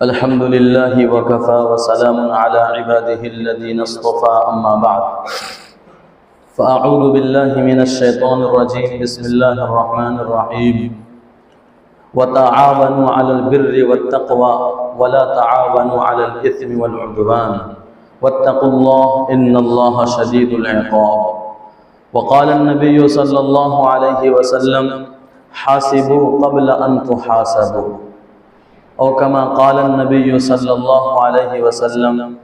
الحمد لله وكفى وسلام على عباده الذين اصطفى أما بعد فأعوذ بالله من الشيطان الرجيم بسم الله الرحمن الرحيم وتعاونوا على البر والتقوى ولا تعاونوا على الإثم والعدوان واتقوا الله إن الله شديد العقاب وقال النبي صلى الله عليه وسلم حاسبوا قبل أن تحاسبوا أو كما قال النبي صلى الله عليه وسلم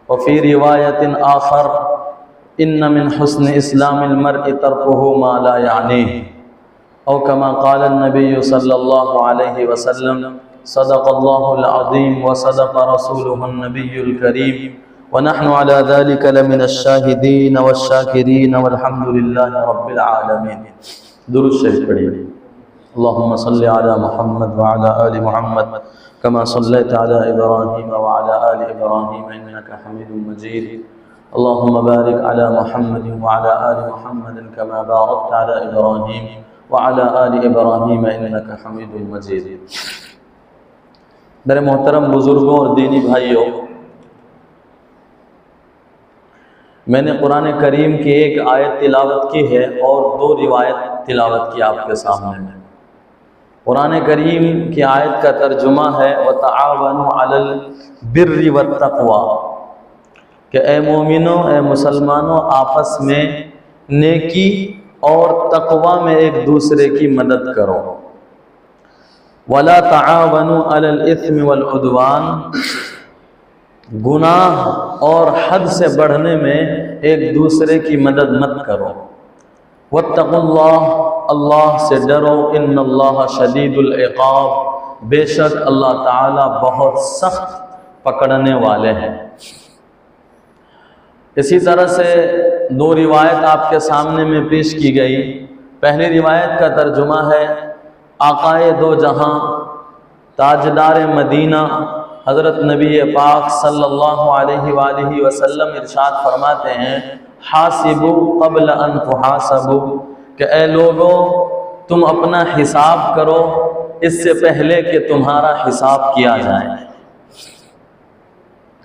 وفي رواية آخر إن من حسن إسلام المرء تركه ما لا يعنيه أو كما قال النبي صلى الله عليه وسلم صدق الله العظيم وصدق رسوله النبي الكريم ونحن على ذلك لمن الشاهدين والشاكرين والحمد لله رب العالمين. درود شریف پڑھیے. اللهم صل على محمد وعلى آل محمد كما صليت على إبراهيم وعلى آل إبراهيم إنك حميد مجيد. اللهم بارك على محمد وعلى آل محمد كما باركت على إبراهيم وعلى آل إبراهيم إنك حميد مجيد. میرے محترم بزرگوں اور دینی بھائیوں، میں نے قرآن کریم کی ایک آیت تلاوت کی ہے اور دو روایت تلاوت کی آپ کے سامنے میں. قرآن کریم کی آیت کا ترجمہ ہے وَتَعَاوَنُوا عَلَى الْبِرِّ وَالتَّقْوَى کہ اے مومنوں، اے مسلمانوں، آپس میں نیکی اور تقوی میں ایک دوسرے کی مدد کرو. وَلَا تَعَاوَنُوا عَلَى الْإِثْمِ وَالْعُدْوَانِ گناہ اور حد سے بڑھنے میں ایک دوسرے کی مدد مت کرو. واتقوا اللہ، اللہ سے ڈرو، ان اللہ شدید العقاب، بے شک اللہ تعالی بہت سخت پکڑنے والے ہیں. اسی طرح سے دو روایت آپ کے سامنے میں پیش کی گئی. پہلی روایت کا ترجمہ ہے آقائے دو جہاں تاجدار مدینہ حضرت نبی پاک صلی اللہ علیہ وآلہ وسلم ارشاد فرماتے ہیں حاسبوا قبل ان تحاسبوا کہ اے لوگوں تم اپنا حساب کرو اس سے پہلے کہ تمہارا حساب کیا جائے.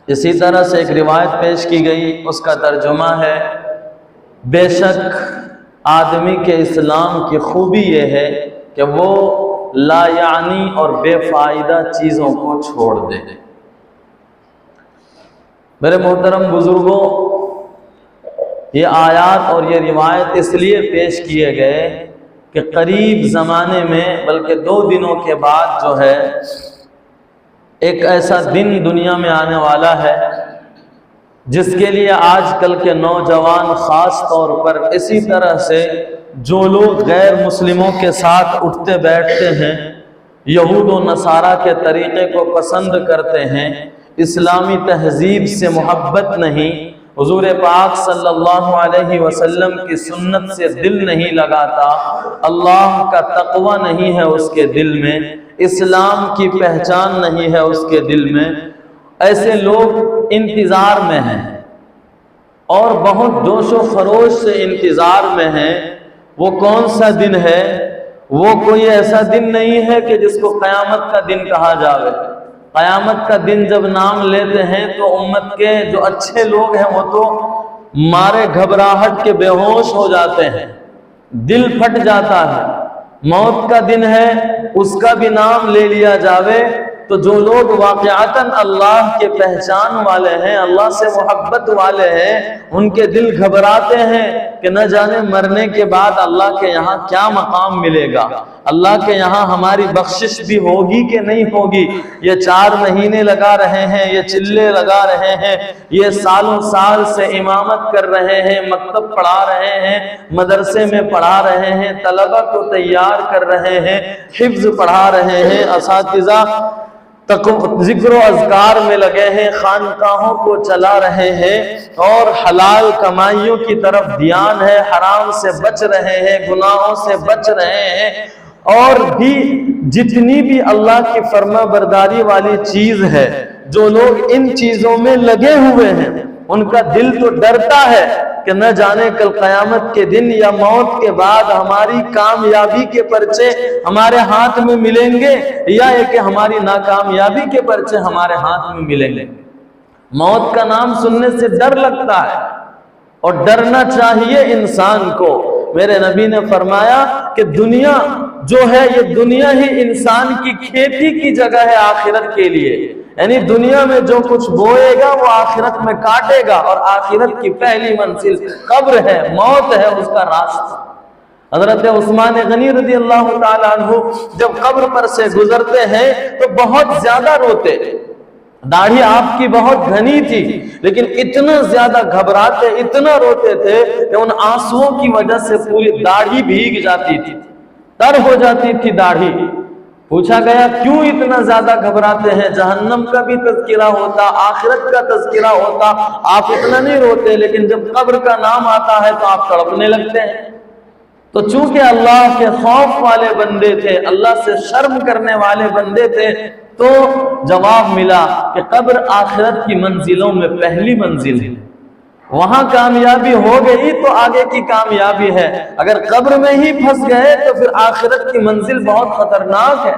اسی طرح سے ایک روایت پیش کی گئی، اس کا ترجمہ ہے بے شک آدمی کے اسلام کی خوبی یہ ہے کہ وہ لا یعنی اور بے فائدہ چیزوں کو چھوڑ دے. میرے محترم بزرگوں، یہ آیات اور یہ روایت اس لیے پیش کیے گئے کہ قریب زمانے میں بلکہ 2 دنوں کے بعد جو ہے ایک ایسا دن دنیا میں آنے والا ہے جس کے لیے آج کل کے نوجوان خاص طور پر اسی طرح سے جو لوگ غیر مسلموں کے ساتھ اٹھتے بیٹھتے ہیں، یہود و نصارہ کے طریقے کو پسند کرتے ہیں، اسلامی تہذیب سے محبت نہیں، حضور پاک صلی اللہ علیہ وسلم کی سنت سے دل نہیں لگاتا، اللہ کا تقوی نہیں ہے اس کے دل میں، اسلام کی پہچان نہیں ہے اس کے دل میں، ایسے لوگ انتظار میں ہیں اور بہت جوش و خروش سے انتظار میں ہیں. وہ کون سا دن ہے؟ وہ کوئی ایسا دن نہیں ہے کہ جس کو قیامت کا دن کہا جاوے. قیامت کا دن جب نام لیتے ہیں تو امت کے جو اچھے لوگ ہیں وہ تو مارے گھبراہٹ کے بے ہوش ہو جاتے ہیں، دل پھٹ جاتا ہے. موت کا دن ہے، اس کا بھی نام لے لیا جاوے تو جو لوگ واقعتاً اللہ کے پہچان والے ہیں، اللہ سے محبت والے ہیں، ان کے دل گھبراتے ہیں کہ نہ جانے مرنے کے بعد اللہ کے یہاں کیا مقام ملے گا، اللہ کے یہاں ہماری بخشش بھی ہوگی کہ نہیں ہوگی. یہ 4 مہینے لگا رہے ہیں، یہ چلے لگا رہے ہیں، یہ سالوں سال سے امامت کر رہے ہیں، مکتب پڑھا رہے ہیں، مدرسے میں پڑھا رہے ہیں، طلبہ کو تیار کر رہے ہیں، حفظ پڑھا رہے ہیں، اساتذہ ذکر و اذکار میں لگے ہیں، خانقاہوں کو چلا رہے ہیں اور حلال کمائیوں کی طرف دھیان ہے، حرام سے بچ رہے ہیں، گناہوں سے بچ رہے ہیں، اور بھی جتنی بھی اللہ کی فرما برداری والی چیز ہے جو لوگ ان چیزوں میں لگے ہوئے ہیں ان کا دل تو ڈرتا ہے کہ نہ جانے کل قیامت کے دن یا موت کے بعد ہماری کامیابی کے پرچے ہمارے ہاتھ میں ملیں گے یا کہ ہماری ناکامیابی کے پرچے ہمارے ہاتھ میں ملیں گے۔ موت کا نام سننے سے ڈر لگتا ہے اور ڈرنا چاہیے انسان کو۔ میرے نبی نے فرمایا کہ دنیا جو ہے یہ دنیا ہی انسان کی کھیتی کی جگہ ہے آخرت کے لیے، یعنی دنیا میں جو کچھ بوئے گا وہ آخرت میں کاٹے گا، اور آخرت کی پہلی منزل قبر ہے، موت ہے اس کا راستہ۔ حضرت عثمان غنی رضی اللہ تعالیٰ عنہ جب قبر پر سے گزرتے ہیں تو بہت زیادہ روتے، داڑھی آپ کی بہت گھنی تھی لیکن اتنا زیادہ گھبراتے، اتنا روتے تھے کہ ان آنسوؤں کی وجہ سے پوری داڑھی بھیگ جاتی تھی، تر ہو جاتی تھی داڑھی۔ پوچھا گیا کیوں اتنا زیادہ گھبراتے ہیں؟ جہنم کا بھی تذکرہ ہوتا، آخرت کا تذکرہ ہوتا، آپ اتنا نہیں روتے، لیکن جب قبر کا نام آتا ہے تو آپ تڑپنے لگتے ہیں۔ تو چونکہ اللہ کے خوف والے بندے تھے، اللہ سے شرم کرنے والے بندے تھے، تو جواب ملا کہ قبر آخرت کی منزلوں میں پہلی منزل ہے، وہاں کامیابی ہو گئی تو آگے کی کامیابی ہے، اگر قبر میں ہی پھنس گئے تو پھر آخرت کی منزل بہت خطرناک ہے۔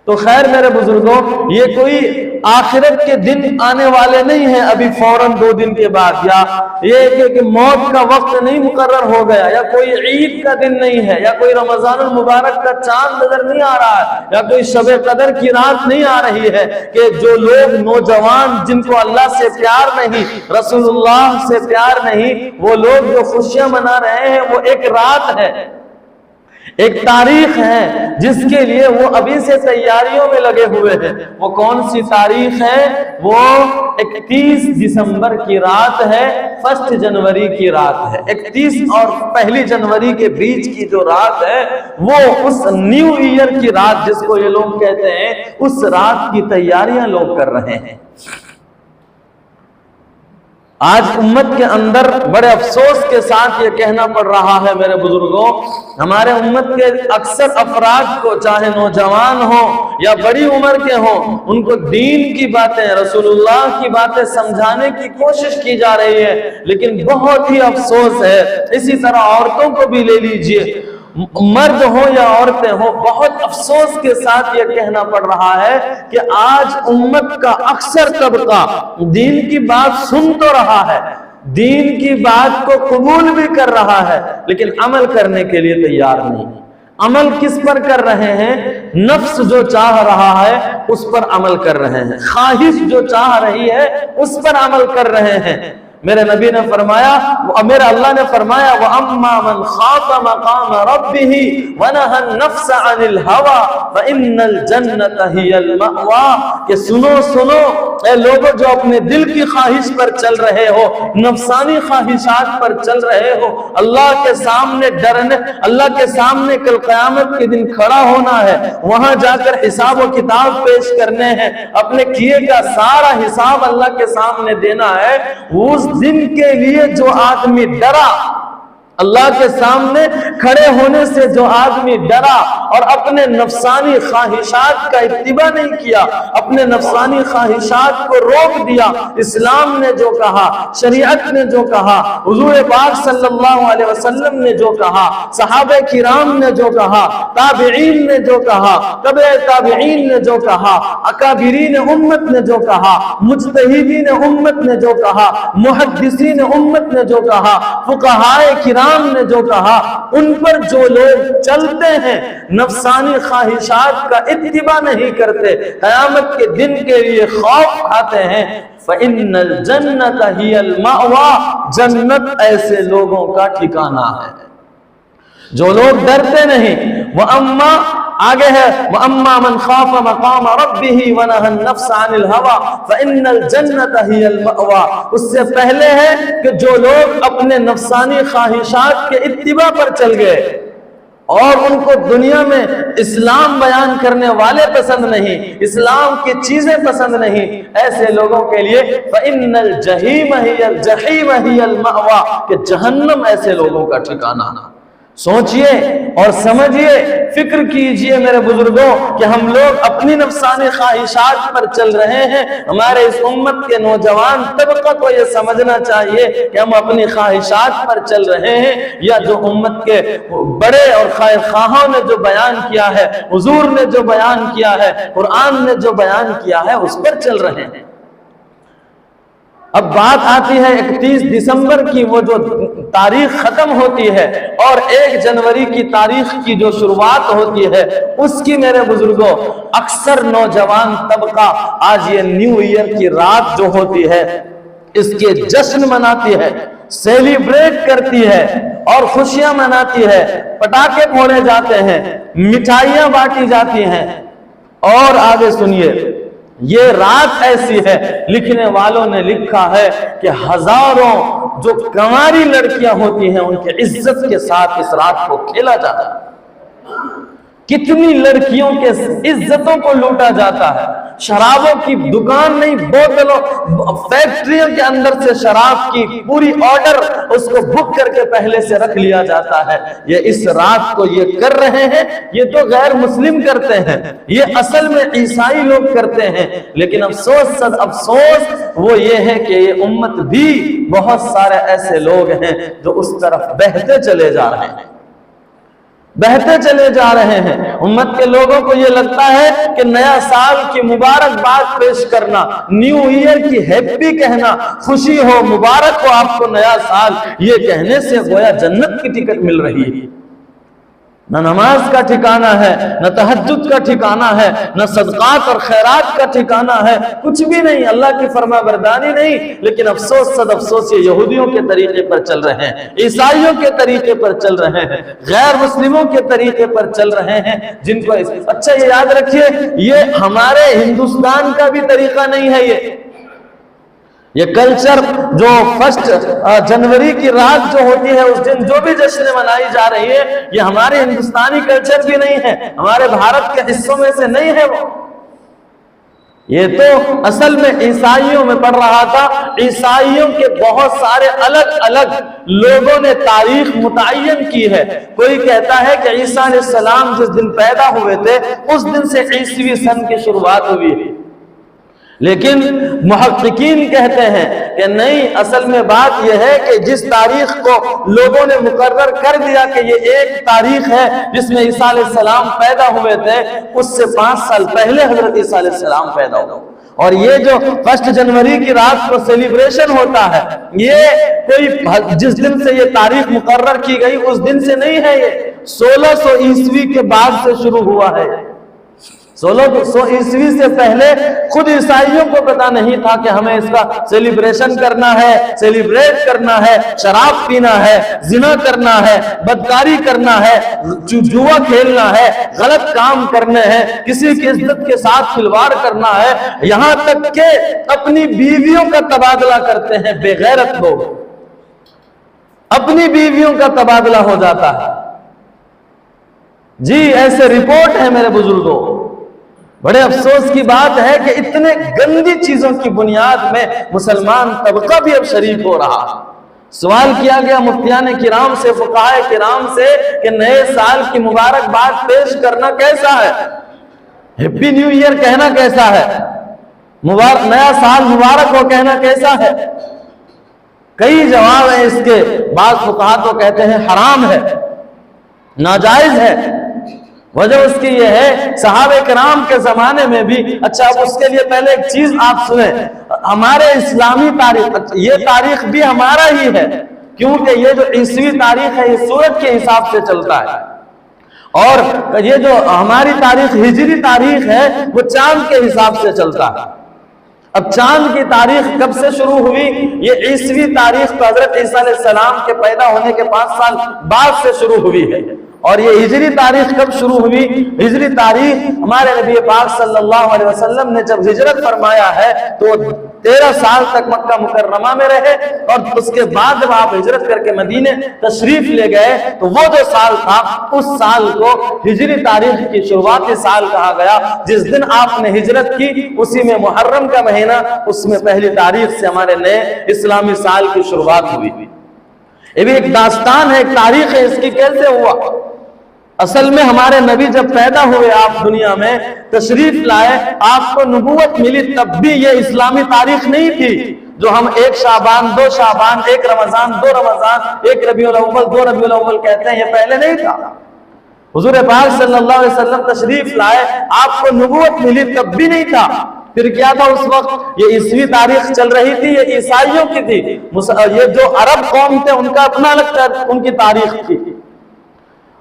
تو خیر میرے بزرگوں، یہ کوئی آخرت کے دن آنے والے نہیں ہیں ابھی فوراً 2 دن کے بعد، یا یہ کہ موت کا وقت نہیں مقرر ہو گیا، یا کوئی عید کا دن نہیں ہے، یا کوئی رمضان المبارک کا چاند نظر نہیں آ رہا ہے، یا کوئی شب قدر کی رات نہیں آ رہی ہے کہ جو لوگ نوجوان جن کو اللہ سے پیار نہیں، رسول اللہ سے پیار نہیں، وہ لوگ جو خوشیاں منا رہے ہیں وہ ایک رات ہے، ایک تاریخ ہے جس کے لیے وہ ابھی سے تیاریوں میں لگے ہوئے ہیں۔ وہ کون سی تاریخ ہے؟ وہ 31 دسمبر کی رات ہے، 1 جنوری کی رات ہے۔ 31 اور 1 جنوری کے بیچ کی جو رات ہے وہ اس نیو ایئر کی رات جس کو یہ لوگ کہتے ہیں، اس رات کی تیاریاں لوگ کر رہے ہیں۔ آج امت کے اندر بڑے افسوس کے ساتھ یہ کہنا پڑ رہا ہے میرے بزرگوں، ہمارے امت کے اکثر افراد کو، چاہے نوجوان ہوں یا بڑی عمر کے ہوں، ان کو دین کی باتیں، رسول اللہ کی باتیں سمجھانے کی کوشش کی جا رہی ہے، لیکن بہت ہی افسوس ہے۔ اسی طرح عورتوں کو بھی لے لیجئے، مرد ہو یا عورتیں ہو، بہت افسوس کے ساتھ یہ کہنا پڑ رہا ہے کہ آج امت کا اکثر طبقہ دین کی بات سن تو رہا ہے، دین کی بات کو قبول بھی کر رہا ہے، لیکن عمل کرنے کے لیے تیار نہیں۔ عمل کس پر کر رہے ہیں؟ نفس جو چاہ رہا ہے اس پر عمل کر رہے ہیں، خواہش جو چاہ رہی ہے اس پر عمل کر رہے ہیں۔ میرے نبی نے فرمایا، میرا اللہ نے فرمایا وَأَمَّا مَنْ خَافَ مَقَامَ رَبِّهِ وَنَهَى النَّفْسَ عَنِ الْهَوَى فَإِنَّ الْجَنَّةَ هِيَ الْمَأْوَى، کہ سنو اے لوگوں جو اپنے دل کی خواہش پر چل رہے ہو، نفسانی خواہشات پر چل رہے ہو، اللہ کے سامنے ڈرنے، اللہ کے سامنے کل قیامت کے دن کھڑا ہونا ہے، وہاں جا کر حساب و کتاب پیش کرنے ہیں، اپنے کیے کا سارا حساب اللہ کے سامنے دینا ہے۔ اس دن کے لیے جو آدمی ڈرا، اللہ کے سامنے کھڑے ہونے سے جو آدمی ڈرا اور اپنے نفسانی خواہشات کا اتباع نہیں کیا، اپنے نفسانی خواہشات کو روک دیا، اسلام نے جو کہا، شریعت نے جو کہا، حضور پاک صلی اللہ علیہ وسلم نے جو کہا، صحابہ کرام نے جو کہا، تابعین نے جو کہا، تبع تابعین نے جو کہا، اکابرین امت نے جو کہا، مجتہدین امت نے جو کہا، محدثین امت نے جو کہا، فقہائے کرام نے جو کہا، ان پر جو لوگ چلتے ہیں، نفسانی خواہشات کا اتباع نہیں کرتے، قیامت کے دن کے لیے خوف کھاتے ہیں، فَإِنَّ الْجَنَّةَ هِيَ الْمَأْوَى، جنت ایسے لوگوں کا ٹھکانہ ہے جو لوگ ڈرتے نہیں۔ وَأَمَّا آگے ہے وَأَمَّا مَنْ خَافَ مَقَامَ رَبِّهِ وَنَهَى النَّفْسَ عَنِ الْهَوَى فَإِنَّ الْجَنَّةَ هِيَ الْمَأْوَى، اس سے پہلے ہے کہ جو لوگ اپنے نفسانی خواہشات کے اتباع پر چل گئے اور ان کو دنیا میں اسلام بیان کرنے والے پسند نہیں، اسلام کی چیزیں پسند نہیں، ایسے لوگوں کے لیے فَإِنَّ الْجَحِيمَ هِيَ الْجَحِيمَ هِيَ الْمَأْوَى، کہ جہنم ایسے لوگوں کا ٹھکانہ۔ سوچئے اور سمجھئے، فکر کیجئے میرے بزرگوں کہ ہم لوگ اپنی نفسانی خواہشات پر چل رہے ہیں۔ ہمارے اس امت کے نوجوان طبقہ کو یہ سمجھنا چاہیے کہ ہم اپنی خواہشات پر چل رہے ہیں یا جو امت کے بڑے اور خیر خواہوں نے جو بیان کیا ہے، حضور نے جو بیان کیا ہے، قرآن نے جو بیان کیا ہے، اس پر چل رہے ہیں۔ اب بات آتی ہے 31 دسمبر کی، وہ جو تاریخ ختم ہوتی ہے اور 1 جنوری کی تاریخ کی جو شروعات ہوتی ہے، اس کی میرے بزرگوں اکثر نوجوان طبقہ آج یہ نیو ایئر کی رات جو ہوتی ہے اس کے جشن مناتی ہے، سیلیبریٹ کرتی ہے اور خوشیاں مناتی ہے، پٹاخے پھوڑے جاتے ہیں، مٹھائیاں بانٹی جاتی ہیں۔ اور آگے سنیے، یہ رات ایسی ہے، لکھنے والوں نے لکھا ہے کہ ہزاروں جو کنواری لڑکیاں ہوتی ہیں ان کے عزت کے ساتھ اس رات کو کھیلا جاتا ہے۔ کتنی لڑکیوں کے عزتوں کو لوٹا جاتا ہے، شرابوں کی دکان نہیں، بوتلوں فیکٹریوں کے اندر سے شراب کی پوری آرڈر اس کو بک کر کے پہلے سے رکھ لیا جاتا ہے۔ یہ اس رات کو یہ کر رہے ہیں، یہ تو غیر مسلم کرتے ہیں، یہ اصل میں عیسائی لوگ کرتے ہیں، لیکن افسوس صد افسوس وہ یہ ہے کہ یہ امت بھی بہت سارے ایسے لوگ ہیں جو اس طرف بہتے چلے جا رہے ہیں، بہتے چلے جا رہے ہیں۔ امت کے لوگوں کو یہ لگتا ہے کہ نیا سال کی مبارکباد پیش کرنا، نیو ایئر کی ہیپی کہنا، خوشی ہو، مبارک ہو آپ کو نیا سال، یہ کہنے سے گویا جنت کی ٹکٹ مل رہی ہے۔ نہ نماز کا ٹھکانہ ہے، نہ تہجد کا ٹھکانہ ہے، نہ صدقات اور خیرات کا ٹھکانہ ہے، کچھ بھی نہیں، اللہ کی فرما برداری نہیں۔ لیکن افسوس صد افسوس یہ یہودیوں کے طریقے پر چل رہے ہیں، عیسائیوں کے طریقے پر چل رہے ہیں، غیر مسلموں کے طریقے پر چل رہے ہیں، جن کو اچھا یہ یاد رکھیے، یہ ہمارے ہندوستان کا بھی طریقہ نہیں ہے۔ یہ کلچر جو 1 جنوری کی رات جو ہوتی ہے اس دن جو بھی جشن منائی جا رہی ہے، یہ ہمارے ہندوستانی کلچر بھی نہیں ہے، ہمارے بھارت کے حصوں میں سے نہیں ہے۔ وہ یہ تو اصل میں عیسائیوں میں پڑھ رہا تھا، عیسائیوں کے بہت سارے الگ الگ لوگوں نے تاریخ متعین کی ہے۔ کوئی کہتا ہے کہ عیسیٰ علیہ السلام جس دن پیدا ہوئے تھے اس دن سے عیسوی سن کی شروعات ہوئی ہے، لیکن محققین کہتے ہیں کہ نہیں، اصل میں بات یہ ہے کہ جس تاریخ کو لوگوں نے مقرر کر دیا کہ یہ ایک تاریخ ہے جس میں عیسیٰ علیہ السلام پیدا ہوئے تھے، اس سے 5 سال پہلے حضرت عیسیٰ علیہ السلام پیدا ہوئے۔ اور یہ جو 1 جنوری کی رات کو سیلیبریشن ہوتا ہے، یہ کوئی جس دن سے یہ تاریخ مقرر کی گئی اس دن سے نہیں ہے، یہ 1600 عیسوی کے بعد سے شروع ہوا ہے۔ 1600 عیسوی سے پہلے خود عیسائیوں کو پتا نہیں تھا کہ ہمیں اس کا سیلیبریشن کرنا ہے، سیلیبریٹ کرنا ہے، شراب پینا ہے، زنا کرنا ہے، بدکاری کرنا ہے، جوا کھیلنا ہے، غلط کام کرنے ہیں، کسی کی عزت کے ساتھ کھلواڑ کرنا ہے، یہاں تک کہ اپنی بیویوں کا تبادلہ کرتے ہیں۔ بے غیرت لوگ اپنی بیویوں کا تبادلہ ہو جاتا ہے۔ جی ایسے رپورٹ ہے میرے بزرگوں۔ بڑے افسوس کی بات ہے کہ اتنے گندی چیزوں کی بنیاد میں مسلمان طبقہ بھی اب شریک ہو رہا۔ سوال کیا گیا مفتیان کرام سے، فقہاء کرام سے کہ نئے سال کی مبارکباد پیش کرنا کیسا ہے، ہیپی نیو ایئر کہنا کیسا ہے، نیا سال مبارک ہو کہنا کیسا ہے؟ کئی جواب ہیں اس کے۔ بعض فقہاء تو کہتے ہیں حرام ہے، ناجائز ہے۔ وجہ اس کی یہ ہے صحابہ کرام کے زمانے میں بھی، اچھا اب اس کے لیے پہلے ایک چیز آپ سنیں، ہمارے اسلامی تاریخ، یہ تاریخ بھی ہمارا ہی ہے، کیونکہ یہ جو عیسوی تاریخ ہے یہ سورج کے حساب سے چلتا ہے، اور یہ جو ہماری تاریخ ہجری تاریخ ہے وہ چاند کے حساب سے چلتا ہے۔ اب چاند کی تاریخ کب سے شروع ہوئی؟ یہ عیسوی تاریخ تو حضرت عیسیٰ علیہ السلام کے پیدا ہونے کے 5 سال بعد سے شروع ہوئی ہے۔ اور یہ ہجری تاریخ کب شروع ہوئی؟ ہجری تاریخ ہمارے نبی پاک صلی اللہ علیہ وسلم نے جب ہجرت فرمایا ہے تو 13 سال تک مکہ مکرمہ میں رہے، اور اس کے بعد جب آپ ہجرت کر کے مدینے تشریف لے گئے تو وہ جو سال تھا اس سال کو ہجری تاریخ کی شروعاتی سال کہا گیا۔ جس دن آپ نے ہجرت کی اسی میں محرم کا مہینہ، اس میں پہلی تاریخ سے ہمارے نئے اسلامی سال کی شروعات ہوئی۔ یہ بھی ایک داستان ہے، ایک تاریخ ہے اس کی، کیسے ہوا۔ اصل میں ہمارے نبی جب پیدا ہوئے، آپ دنیا میں تشریف لائے، آپ کو نبوت ملی، تب بھی یہ اسلامی تاریخ نہیں تھی جو ہم ایک شعبان، دو شعبان، ایک رمضان، دو رمضان، ایک ربیع الاول، دو ربیع الاول کہتے ہیں، یہ پہلے نہیں تھا۔ حضور پاک صلی اللہ علیہ وسلم تشریف لائے، آپ کو نبوت ملی، تب بھی نہیں تھا۔ پھر کیا تھا اس وقت؟ یہ عیسوی تاریخ چل رہی تھی، یہ عیسائیوں کی تھی، یہ جو عرب قوم تھے ان کا اپنا الگ ان کی تاریخ تھی،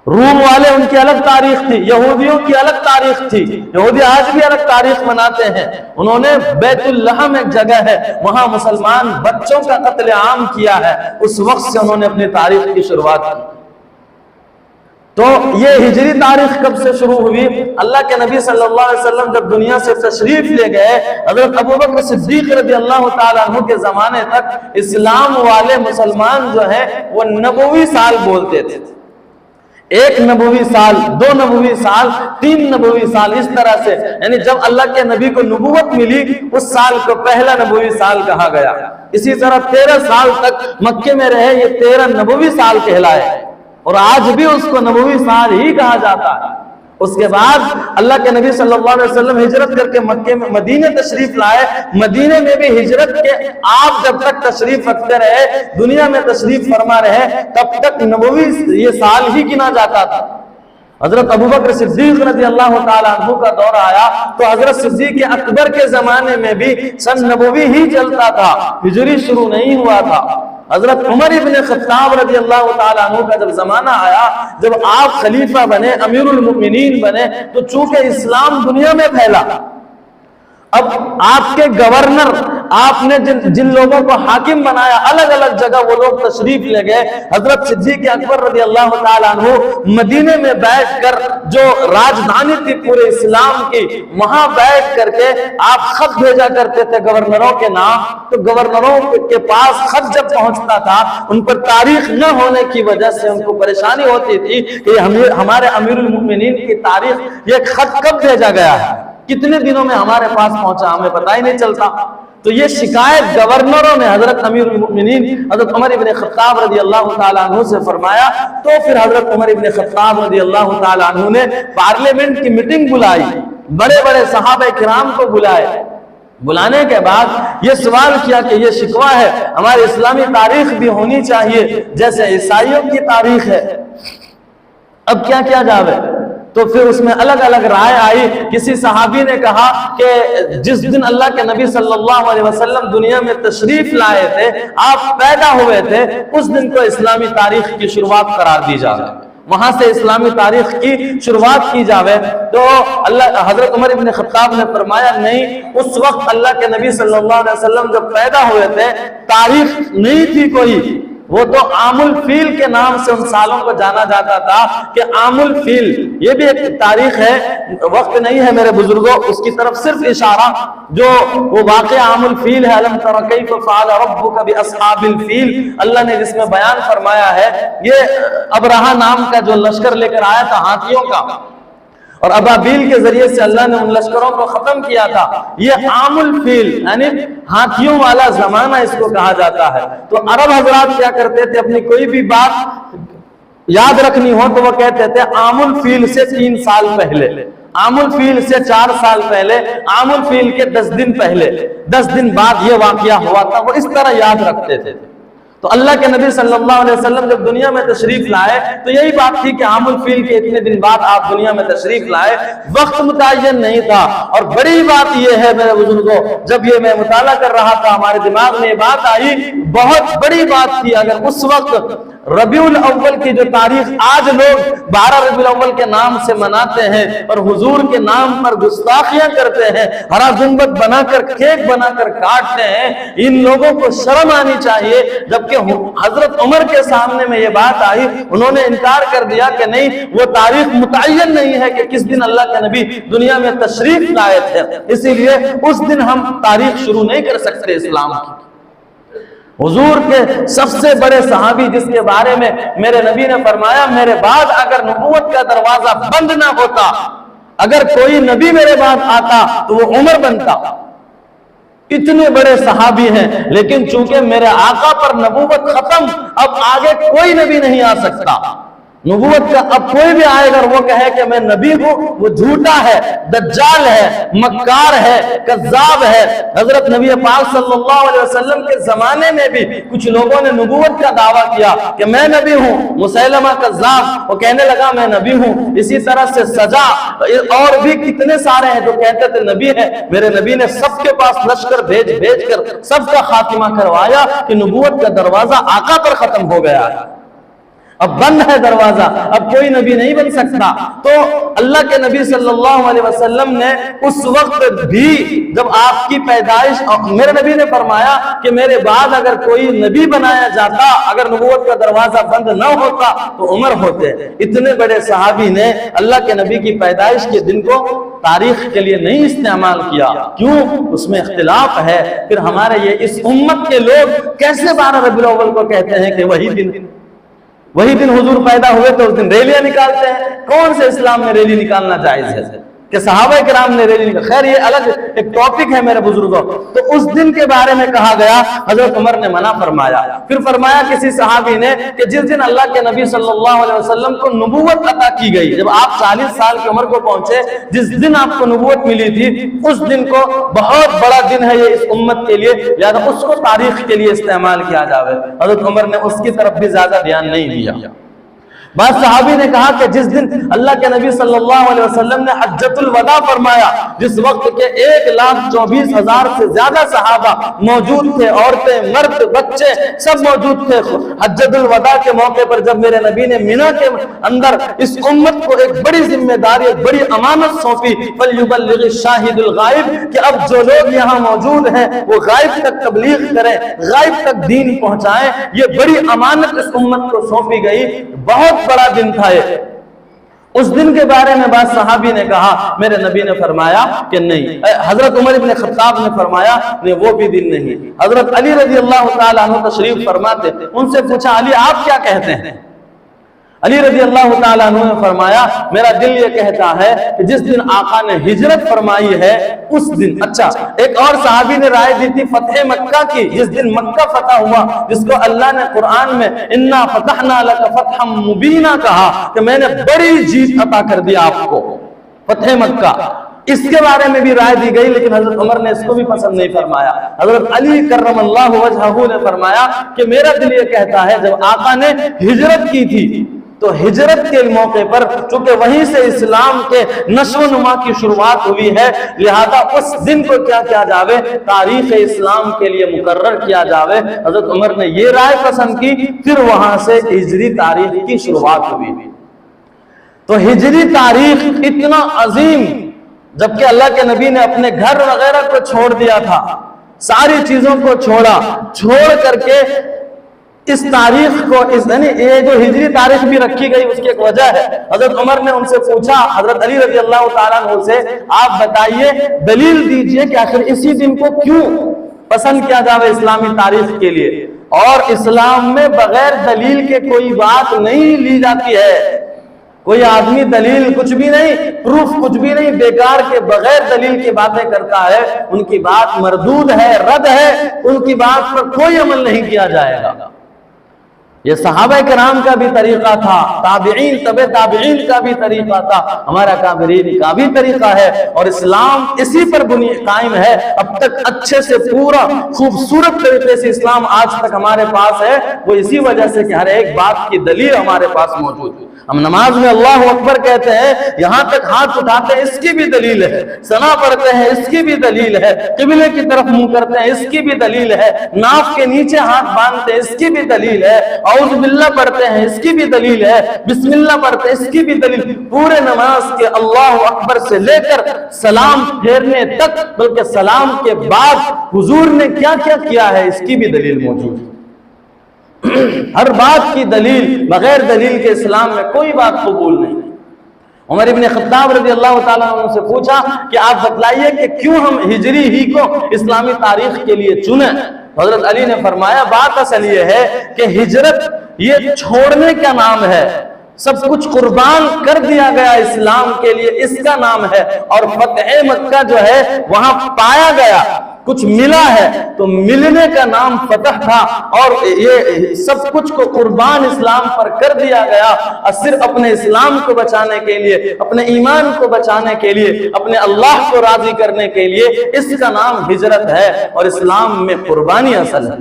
روم والے ان کی الگ تاریخ تھی، یہودیوں کی الگ تاریخ تھی، یہودی آج بھی الگ تاریخ مناتے ہیں۔ انہوں نے بیت اللحم ایک جگہ ہے، وہاں مسلمان بچوں کا قتل عام کیا ہے، اس وقت سے انہوں نے اپنی تاریخ کی شروعات کی۔ تو یہ ہجری تاریخ کب سے شروع ہوئی؟ اللہ کے نبی صلی اللہ علیہ وسلم جب دنیا سے تشریف لے گئے، حضرت ابوبکر صدیق رضی اللہ تعالیٰ عنہ کے زمانے تک اسلام والے مسلمان جو ہیں وہ نبوی سال بولتے تھے، ایک نبوی سال، دو نبوی سال، تین نبوی سال، اس طرح سے، یعنی جب اللہ کے نبی کو نبوت ملی اس سال کو پہلا نبوی سال کہا گیا۔ اسی طرح 13 سال تک مکے میں رہے، یہ 13 نبوی سال کہلائے، اور آج بھی اس کو نبوی سال ہی کہا جاتا ہے۔ اس کے بعد اللہ کے نبی صلی اللہ علیہ وسلم ہجرت کر کے مکے میں مدینے تشریف لائے، مدینے میں بھی ہجرت کے آپ جب تک تشریف رکھتے رہے، دنیا میں تشریف فرما رہے، تب تک نبوی یہ سال ہی گنا جاتا تھا۔ حضرت ابوبکر صدیق رضی اللہ تعالیٰ عنہ کا دور آیا تو حضرت صدیق اکبر کے زمانے میں بھی سن نبوی ہی چلتا تھا، ہجری شروع نہیں ہوا تھا۔ حضرت عمر ابن خطاب رضی اللہ تعالیٰ عنہ کا جب زمانہ آیا، جب آپ خلیفہ بنے، امیر المؤمنین بنے، تو چونکہ اسلام دنیا میں پھیلا، اب آپ کے گورنر، آپ نے جن لوگوں کو حاکم بنایا، الگ الگ جگہ وہ لوگ تشریف لے گئے۔ حضرت صدیق اکبر رضی اللہ تعالیٰ عنہ مدینے میں بیٹھ کر، جو راجدھانی تھی پورے اسلام کی، وہاں بیٹھ کر کے آپ خط بھیجا کرتے تھے گورنروں کے نام، تو گورنروں کے پاس خط جب پہنچتا تھا، ان پر تاریخ نہ ہونے کی وجہ سے ان کو پریشانی ہوتی تھی کہ ہمارے امیر المؤمنین کی تاریخ، یہ خط کب بھیجا گیا ہے، کتنے دنوں میں ہمارے پاس پہنچا، ہمیں پتہ ہی نہیں چلتا۔ تو یہ شکایت گورنروں نے حضرت امیر المؤمنین حضرت عمر ابن خطاب رضی اللہ تعالیٰ عنہ سے فرمایا، تو پھر حضرت عمر ابن خطاب رضی اللہ تعالیٰ عنہ نے پارلیمنٹ کی میٹنگ بلائی، بڑے بڑے صحابہ کرام کو بلائے، بلانے کے بعد یہ سوال کیا کہ یہ شکوہ ہے، ہماری اسلامی تاریخ بھی ہونی چاہیے جیسے عیسائیوں کی تاریخ ہے، اب کیا کیا جاوے؟ تو پھر اس میں الگ الگ رائے آئی۔ کسی صحابی نے کہا کہ جس دن اللہ کے نبی صلی اللہ علیہ وسلم دنیا میں تشریف لائے تھے، آپ پیدا ہوئے تھے، اس دن کو اسلامی تاریخ کی شروعات قرار دی جائے، وہاں سے اسلامی تاریخ کی شروعات کی جاوے۔ تو حضرت عمر ابن خطاب نے فرمایا نہیں، اس وقت اللہ کے نبی صلی اللہ علیہ وسلم جب پیدا ہوئے تھے تاریخ نہیں تھی کوئی، وہ تو عام الفیل کے نام سے ان سالوں کو جانا جاتا تھا کہ عام الفیل، یہ بھی ایک تاریخ ہے، وقت نہیں ہے میرے بزرگوں اس کی طرف صرف اشارہ، جو وہ واقع عام الفیل ہے، الم تر کیف فعل ربک باصحاب الفیل، اللہ نے جس میں بیان فرمایا ہے، یہ ابرہہ نام کا جو لشکر لے کر آیا تھا ہاتھیوں کا، اور ابابیل کے ذریعے سے اللہ نے ان لشکروں کو ختم کیا تھا، یہ عام الفیل یعنی ہاتھیوں والا زمانہ اس کو کہا جاتا ہے۔ تو عرب حضرات کیا کرتے تھے، اپنی کوئی بھی بات یاد رکھنی ہو تو وہ کہتے تھے عام الفیل سے 3 سال پہلے، عام الفیل سے 4 سال پہلے، عام الفیل کے 10 دن پہلے، 10 دن بعد یہ واقعہ ہوا تھا، وہ اس طرح یاد رکھتے تھے۔ تو اللہ کے نبی صلی اللہ علیہ وسلم جب دنیا میں تشریف لائے تو یہی بات تھی کہ عام الفیل کے اتنے دن بعد آپ دنیا میں تشریف لائے، وقت متعین نہیں تھا۔ اور بڑی بات یہ ہے میرے بزرگوں، جب یہ میں مطالعہ کر رہا تھا ہمارے دماغ میں یہ بات آئی، بہت بڑی بات تھی، اگر اس وقت ربیع الاول کی جو تاریخ آج لوگ 12 ربیع الاول کے نام سے مناتے ہیں اور حضور کے نام پر گستاخیاں کرتے ہیں، ہرا گنبد بنا کر کیک بنا کر کاٹتے ہیں، ان لوگوں کو شرم آنی چاہیے۔ جبکہ حضرت عمر کے سامنے میں یہ بات آئی، انہوں نے انکار کر دیا کہ نہیں، وہ تاریخ متعین نہیں ہے کہ کس دن اللہ کے نبی دنیا میں تشریف لائے تھے، اسی لیے اس دن ہم تاریخ شروع نہیں کر سکتے اسلام کی۔ حضور کے سب سے بڑے صحابی جس کے بارے میں میرے نبی نے فرمایا، میرے بعد اگر نبوت کا دروازہ بند نہ ہوتا، اگر کوئی نبی میرے بعد آتا تو وہ عمر بنتا، اتنے بڑے صحابی ہیں، لیکن چونکہ میرے آقا پر نبوت ختم، اب آگے کوئی نبی نہیں آ سکتا۔ نبوت کا اب کوئی بھی آئے گا وہ کہے کہ میں نبی ہوں، وہ جھوٹا ہے، دجال ہے، مکار ہے، کذاب ہے۔ حضرت نبی پاک صلی اللہ علیہ وسلم کے زمانے میں بھی کچھ لوگوں نے نبوت کا دعویٰ کیا کہ میں نبی ہوں۔ مسیلمہ کذاب وہ کہنے لگا میں نبی ہوں۔ اسی طرح سے سجا اور بھی کتنے سارے ہیں جو کہتے تھے نبی ہے۔ میرے نبی نے سب کے پاس لشکر بھیج کر سب کا خاتمہ کروایا کہ نبوت کا دروازہ آقا پر ختم ہو گیا ہے، اب بند ہے دروازہ، اب کوئی نبی نہیں بن سکتا۔ تو اللہ کے نبی صلی اللہ علیہ وسلم نے اس وقت بھی جب آپ کی پیدائش، میرے نبی نے فرمایا کہ میرے بعد اگر کوئی نبی بنایا جاتا، اگر نبوت کا دروازہ بند نہ ہوتا تو عمر ہوتے۔ اتنے بڑے صحابی نے اللہ کے نبی کی پیدائش کے دن کو تاریخ کے لیے نہیں استعمال کیا، کیوں؟ اس میں اختلاف ہے۔ پھر ہمارے یہ اس امت کے لوگ کیسے 12 ربیع الاول کو کہتے ہیں کہ وہی دن حضور پیدا ہوئے تو اس دن ریلیاں نکالتے ہیں؟ کون سے اسلام میں ریلی نکالنا جائز ہے کہ صحابہ کرام نے ریلی نکالی؟ خیر یہ الگ ایک ٹاپک ہے میرے بزرگوں۔ تو اس دن کے بارے میں کہا گیا، حضرت عمر نے منع فرمایا۔ پھر فرمایا کسی صحابی نے کہ جس دن اللہ کے نبی صلی اللہ علیہ وسلم کو نبوت عطا کی گئی، جب آپ 40 سال کی عمر کو پہنچے، جس دن آپ کو نبوت ملی تھی، اس دن کو بہت بڑا دن ہے یہ اس امت کے لیے، لہذا اس کو تاریخ کے لیے استعمال کیا جاوے۔ حضرت عمر نے اس کی طرف بھی زیادہ دھیان نہیں دیا۔ بعض صحابی نے کہا کہ جس دن اللہ کے نبی صلی اللہ علیہ وسلم نے حجۃ الوداع فرمایا، جس وقت کے 1,24,000 سے زیادہ صحابہ موجود تھے، عورتیں، مرد، بچے سب موجود تھے۔ حجۃ الوداع کے موقع پر جب میرے نبی نے مینا کے اندر اس امت کو ایک بڑی ذمہ داری، ایک بڑی امانت سونپی، فَلْيُبَلِّغِ الشَّاهِدُ الْغَائِبِ، کہ اب جو لوگ یہاں موجود ہیں وہ غائب تک تبلیغ کریں، غائب تک دین پہنچائیں، یہ بڑی امانت اس امت کو سونپی گئی۔ بہت بڑا دن تھا یہ۔ اس دن کے بارے میں بعض صحابی نے کہا، میرے نبی نے فرمایا کہ نہیں۔ حضرت عمر ابن خطاب نے فرمایا نہیں، وہ بھی دن نہیں۔ حضرت علی رضی اللہ تعالیٰ عنہ تشریف فرماتے، ان سے پوچھا علی آپ کیا کہتے ہیں؟ علی رضی اللہ تعالیٰ عنہ نے فرمایا میرا دل یہ کہتا ہے کہ جس دن آقا نے ہجرت فرمائی ہے اس دن۔ اچھا، ایک اور صحابی نے رائے دی تھی فتح مکہ کی، جس دن مکہ فتح ہوا، جس کو اللہ نے قرآن میں اِنَّا فَتَحْنَا لَكَ فَتْحًا مُبِينًا کہا کہ میں نے بڑی جیت عطا کر دی آپ کو، فتح مکہ۔ اس کے بارے میں بھی رائے دی گئی، لیکن حضرت عمر نے اس کو بھی پسند نہیں فرمایا۔ حضرت علی کرم اللہ وجہہ نے فرمایا کہ میرا دل یہ کہتا ہے جب آقا نے ہجرت کی تھی تو ہجرت کے موقع پر چونکہ وہیں سے اسلام کے نشو و نما کی شروعات ہوئی ہے، لہذا اس دن کو کیا کیا جاوے، تاریخ اسلام کے لیے مقرر کیا جاوے۔ حضرت عمر نے یہ رائے پسند کی، پھر وہاں سے ہجری تاریخ کی شروعات ہوئی۔ تو ہجری تاریخ اتنا عظیم، جبکہ اللہ کے نبی نے اپنے گھر وغیرہ کو چھوڑ دیا تھا، ساری چیزوں کو چھوڑ کر کے اس تاریخ کو، یعنی یہ جو ہجری تاریخ بھی رکھی گئی اس کی ایک وجہ ہے۔ حضرت عمر نے ان سے پوچھا، حضرت علی رضی اللہ تعالیٰ عنہ سے، آپ بتائیے، دلیل دیجئے کہ آخر اسی دن کو کیوں پسند کیا جاوے اسلامی تاریخ کے لیے؟ اور اسلام میں بغیر دلیل کے کوئی بات نہیں لی جاتی ہے۔ کوئی آدمی دلیل کچھ بھی نہیں، پروف کچھ بھی نہیں، بیکار کے بغیر دلیل کی باتیں کرتا ہے، ان کی بات مردود ہے، رد ہے، ان کی بات پر کوئی عمل نہیں کیا جائے گا۔ یہ صحابہ کرام کا بھی طریقہ تھا، تابعین، تبع تابعین کا بھی طریقہ تھا، ہمارا کابرین کا بھی طریقہ ہے، اور اسلام اسی پر قائم ہے اب تک۔ اچھے سے پورا خوبصورت طریقے سے اسلام آج تک ہمارے پاس ہے، وہ اسی وجہ سے کہ ہر ایک بات کی دلیل ہمارے پاس موجود ہے۔ ہم نماز میں اللہ اکبر کہتے ہیں، یہاں تک ہاتھ اٹھاتے ہیں، اس کی بھی دلیل ہے، ثنا پڑھتے ہیں، اس کی بھی دلیل ہے، قبلے کی طرف منہ کرتے ہیں، اس کی بھی دلیل ہے، ناف کے نیچے ہاتھ باندھتے ہیں، اس کی بھی دلیل ہے، اعوذ باللہ پڑھتے ہیں، اس کی بھی دلیل ہے، بسم اللہ پڑھتے ہیں، اس کی بھی دلیل۔ پورے نماز کے اللہ اکبر سے لے کر سلام پھیرنے تک، بلکہ سلام کے بعد حضور نے کیا کیا کیا ہے، اس کی بھی دلیل موجود ہے۔ ہر بات کی دلیل، بغیر دلیل کے اسلام میں کوئی بات قبول نہیں۔ عمر ابن خطاب رضی اللہ تعالیٰ عنہ سے پوچھا کہ آپ بتلائیے کہ کیوں ہم ہجری ہی کو اسلامی تاریخ کے لیے چنیں؟ حضرت علی نے فرمایا بات اصل یہ ہے کہ ہجرت یہ چھوڑنے کا نام ہے، سب کچھ قربان کر دیا گیا اسلام کے لیے، اس کا نام ہے، اور فتح مکہ جو ہے وہاں پایا گیا کچھ ملا ہے تو ملنے کا نام فتح تھا، اور یہ سب کچھ کو قربان اسلام پر کر دیا گیا، اور صرف اپنے اسلام کو بچانے کے لیے، اپنے ایمان کو بچانے کے لیے، اپنے اللہ کو راضی کرنے کے لیے، اس کا نام ہجرت ہے، اور اسلام میں قربانی اصل ہے۔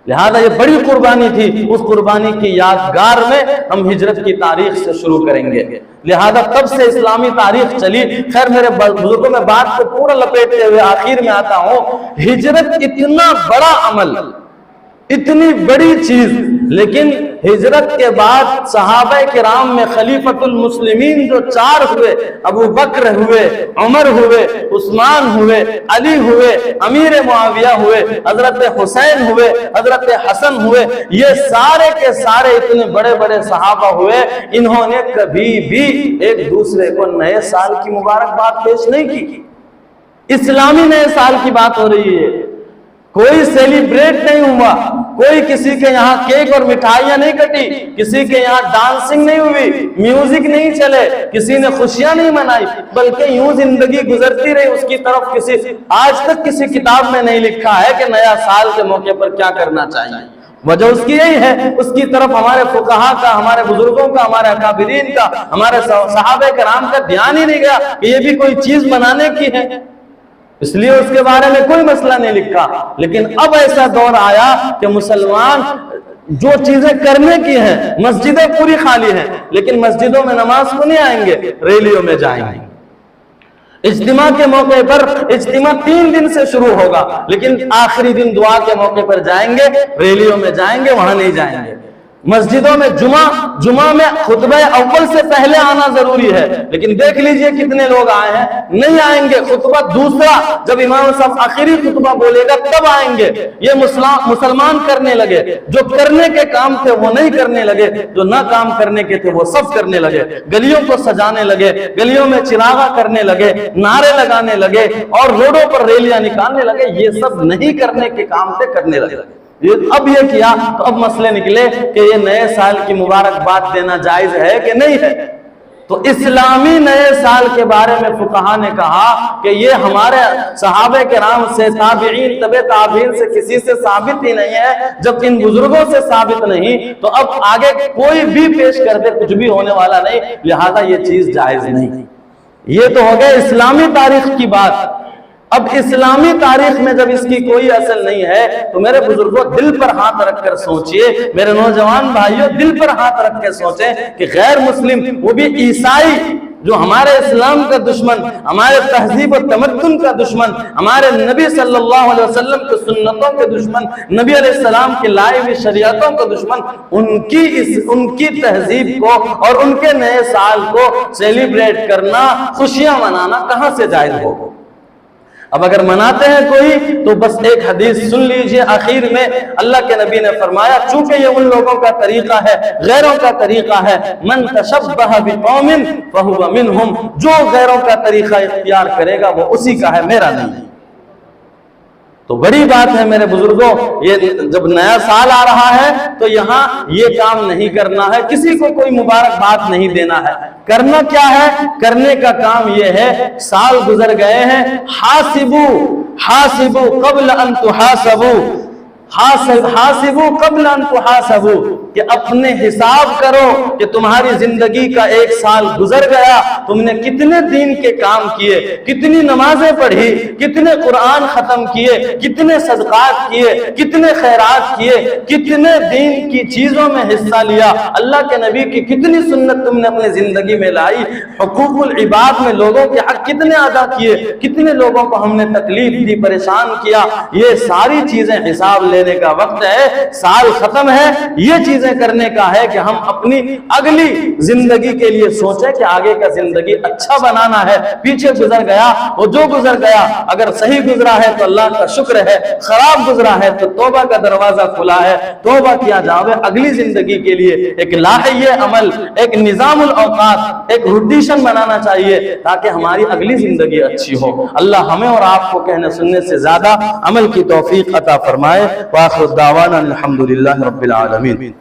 لہذا یہ بڑی قربانی تھی، اس قربانی کی یادگار میں ہم ہجرت کی تاریخ سے شروع کریں گے۔ لہذا تب سے اسلامی تاریخ چلی۔ خیر میرے بزرگوں میں بات کو پورا لپیٹتے ہوئے آخر میں آتا ہوں، ہجرت اتنا بڑا عمل، اتنی بڑی چیز، لیکن ہجرت کے بعد صحابہ کرام میں خلیفۃ المسلمین جو 4 ہوئے، ابو بکر ہوئے، عمر ہوئے، عثمان ہوئے، علی ہوئے، امیر معاویہ ہوئے، حضرت حسین ہوئے، حضرت حسن ہوئے، یہ سارے کے سارے اتنے بڑے بڑے صحابہ ہوئے، انہوں نے کبھی بھی ایک دوسرے کو نئے سال کی مبارکباد پیش نہیں کی۔ اسلامی نئے سال کی بات ہو رہی ہے، کوئی سیلیبریٹ نہیں ہوا، کوئی کسی کے یہاں کیک اور مٹھائیاں نہیں کٹی، کسی کے یہاں ڈانسنگ نہیں ہوئی، میوزک نہیں چلے، کسی نے خوشیاں نہیں منائی، بلکہ یوں زندگی گزرتی رہی، اس کی طرف آج تک کسی کتاب میں نہیں لکھا ہے کہ نیا سال کے موقع پر کیا کرنا چاہیے۔ وجہ اس کی یہی ہے، اس کی طرف ہمارے فقہا کا، ہمارے بزرگوں کا، ہمارے اکابرین کا، ہمارے صحابہ کرام کا دھیان ہی نہیں گیا کہ یہ بھی کوئی چیز بنانے کی ہے، اس لیے اس کے بارے میں کوئی مسئلہ نہیں لکھا۔ لیکن اب ایسا دور آیا کہ مسلمان جو چیزیں کرنے کی ہیں، مسجدیں پوری خالی ہیں، لیکن مسجدوں میں نماز کو نہیں آئیں گے، ریلیوں میں جائیں گے۔ اجتماع کے موقع پر اجتماع 3 دن سے شروع ہوگا، لیکن آخری دن دعا کے موقع پر جائیں گے، ریلیوں میں جائیں گے، وہاں نہیں جائیں گے۔ مسجدوں میں جمعہ میں خطبہ اول سے پہلے آنا ضروری ہے، لیکن دیکھ لیجئے کتنے لوگ آئے ہیں، نہیں آئیں گے۔ خطبہ دوسرا، جب امام صاحب آخری خطبہ بولے گا تب آئیں گے۔ یہ مسلمان کرنے لگے، جو کرنے کے کام تھے وہ نہیں کرنے لگے، جو نہ کام کرنے کے تھے وہ سب کرنے لگے، گلیوں کو سجانے لگے، گلیوں میں چراغاں کرنے لگے، نعرے لگانے لگے، اور روڈوں پر ریلیاں نکالنے لگے۔ یہ سب نہیں کرنے کے کام تھے، کرنے لگے۔ اب یہ کیا تو اب مسئلے نکلے کہ یہ نئے سال کی مبارکباد دینا جائز ہے کہ نہیں ہے۔ تو اسلامی نئے سال کے بارے میں فقہا نے کہا کہ یہ ہمارے صحابہ کرام سے، تابعین، تبع تابعین سے کسی سے ثابت ہی نہیں ہے۔ جب ان بزرگوں سے ثابت نہیں تو اب آگے کوئی بھی پیش کر دے کچھ بھی ہونے والا نہیں، لہذا یہ چیز جائز نہیں۔ یہ تو ہو گئے اسلامی تاریخ کی بات۔ اب اسلامی تاریخ میں جب اس کی کوئی اصل نہیں ہے تو میرے بزرگوں دل پر ہاتھ رکھ کر سوچئے، میرے نوجوان بھائیوں دل پر ہاتھ رکھ کے سوچیں کہ غیر مسلم، وہ بھی عیسائی، جو ہمارے اسلام کا دشمن، ہمارے تہذیب و تمدن کا دشمن، ہمارے نبی صلی اللہ علیہ وسلم کے سنتوں کے دشمن، نبی علیہ السلام کی لائی ہوئی شریعتوں کا دشمن، ان کی تہذیب کو اور ان کے نئے سال کو سیلیبریٹ کرنا، خوشیاں منانا کہاں سے جائز ہو؟ اب اگر مناتے ہیں کوئی تو بس ایک حدیث سن لیجئے آخر میں، اللہ کے نبی نے فرمایا، چونکہ یہ ان لوگوں کا طریقہ ہے، غیروں کا طریقہ ہے، من تشبہ بقوم فہو منہم، جو غیروں کا طریقہ اختیار کرے گا وہ اسی کا ہے، میرا نہیں۔ تو بڑی بات ہے میرے بزرگوں، یہ جب نیا سال آ رہا ہے تو یہاں یہ کام نہیں کرنا ہے، کسی کو کوئی مبارکباد نہیں دینا ہے۔ کرنا کیا ہے؟ کرنے کا کام یہ ہے، سال گزر گئے ہیں، حاسبو قبل ان تحاسبو، حاسبو قبل ان تحاسبو، کہ اپنے حساب کرو کہ تمہاری زندگی کا 1 سال گزر گیا، تم نے کتنے دین کے کام کیے، کتنی نمازیں پڑھی، کتنے قرآن ختم کیے، کتنے صدقات کیے، کتنے خیرات کیے، کتنے دین کی چیزوں میں حصہ لیا، اللہ کے نبی کی کتنی سنت تم نے اپنی زندگی میں لائی، حقوق العباد میں لوگوں کے حق کتنے ادا کیے، کتنے لوگوں کو ہم نے تکلیف دی، پریشان کیا۔ یہ ساری چیزیں حساب لینے کا وقت ہے، سال ختم ہے، یہ چیزیں کرنے کا ہے کہ ہم اپنی اگلی زندگی کے لیے سوچیں کہ آگے کا زندگی اچھا بنانا ہے۔ پیچھے گزر گیا وہ جو گزر گیا، اگر صحیح گزرا ہے تو اللہ کا شکر ہے، خراب گزرا ہے تو توبہ کا دروازہ کھلا ہے، توبہ کیا جاوے اگلی زندگی کے لیے۔ ایک لاحیہ عمل، ایک نظام الاوقات، ایک روٹیشن بنانا چاہیے تاکہ ہماری اگلی زندگی اچھی ہو۔ اللہ ہمیں اور آپ کو کہنے سننے سے زیادہ عمل کی توفیق عطا فرمائے۔ وآخر دعوانا الحمدللہ رب العالمین۔